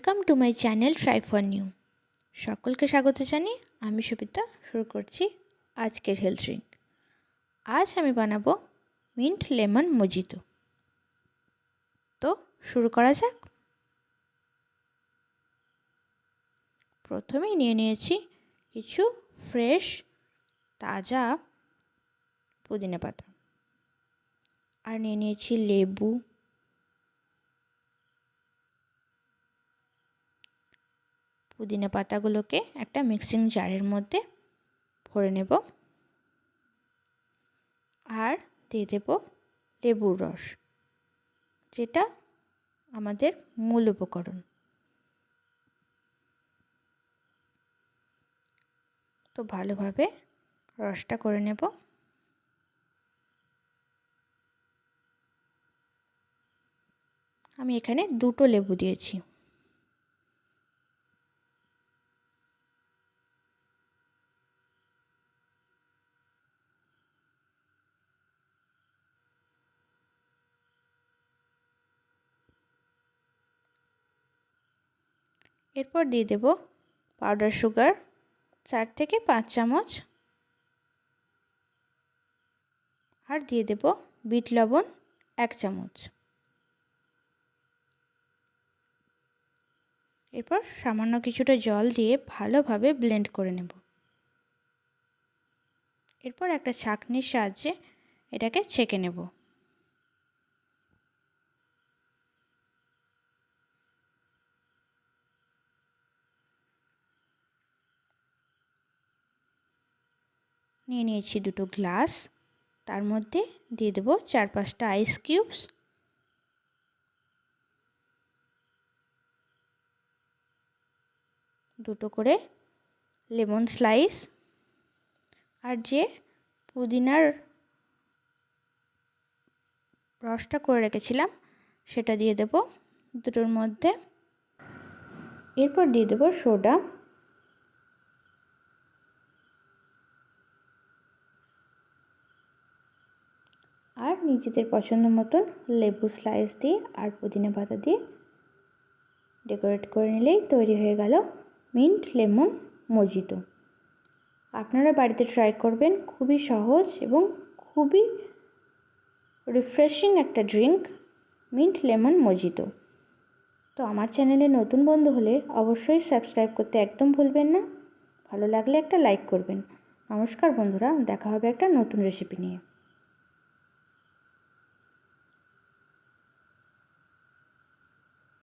Welcome to my channel try for new. সকলকে স্বাগত জানিয়ে আমি সুবিতা শুরু করছি আজকের হেলথ ড্রিঙ্ক। আজ আমি বানাবো মিন্ট লেমন মজিতো। তো শুরু করা যাক। প্রথমেই নিয়ে নিয়েছি কিছু ফ্রেশ তাজা পুদিনা পাতা, আর নিয়ে নিয়েছি লেবু, পুদিনা পাতাগুলোকে একটা মিক্সিং জারের মধ্যে ভরে নেব, আর দিয়ে দেব লেবুর রস, যেটা আমাদের মূল উপকরণ। তো ভালোভাবে রসটা করে নেব। আমি এখানে 2টো লেবু দিয়েছি। এরপর দিয়ে দেব পাউডার সুগার 4 থেকে 5 চামচ, আর দিয়ে দেব বিট লবণ 1 চামচ। এরপর সামান্য কিছুটা জল দিয়ে ভালোভাবে ব্লেন্ড করে নেব। এরপর একটা ছাঁকনির সাহায্যে এটাকে ছেঁকে নেব। নিয়ে নিয়েছি 2টো গ্লাস, তার মধ্যে দিয়ে দেব 4-5টা আইস কিউবস, দুটো করে লেমন স্লাইস, আর যে পুদিনার রসটা করে রেখেছিলাম সেটা দিয়ে দেব দুটোর মধ্যে। এরপর দিয়ে দেব সোডা, আর নিজেদের পছন্দ মতন লেবু স্লাইস দিয়ে আর পুদিনা পাতা দিয়ে ডেকোরেট করে নিলেই তৈরি হয়ে গেল মিন্ট লেমন মজিতো। আপনারা বাড়িতে ট্রাই করবেন, খুবই সহজ এবং খুবই রিফ্রেশিং একটা ড্রিঙ্ক মিন্ট লেমন মজিতো। তো আমার চ্যানেলে নতুন বন্ধু হলে অবশ্যই সাবস্ক্রাইব করতে একদম ভুলবেন না। ভালো লাগলে একটা লাইক করবেন। নমস্কার বন্ধুরা, দেখা হবে একটা নতুন রেসিপি নিয়ে।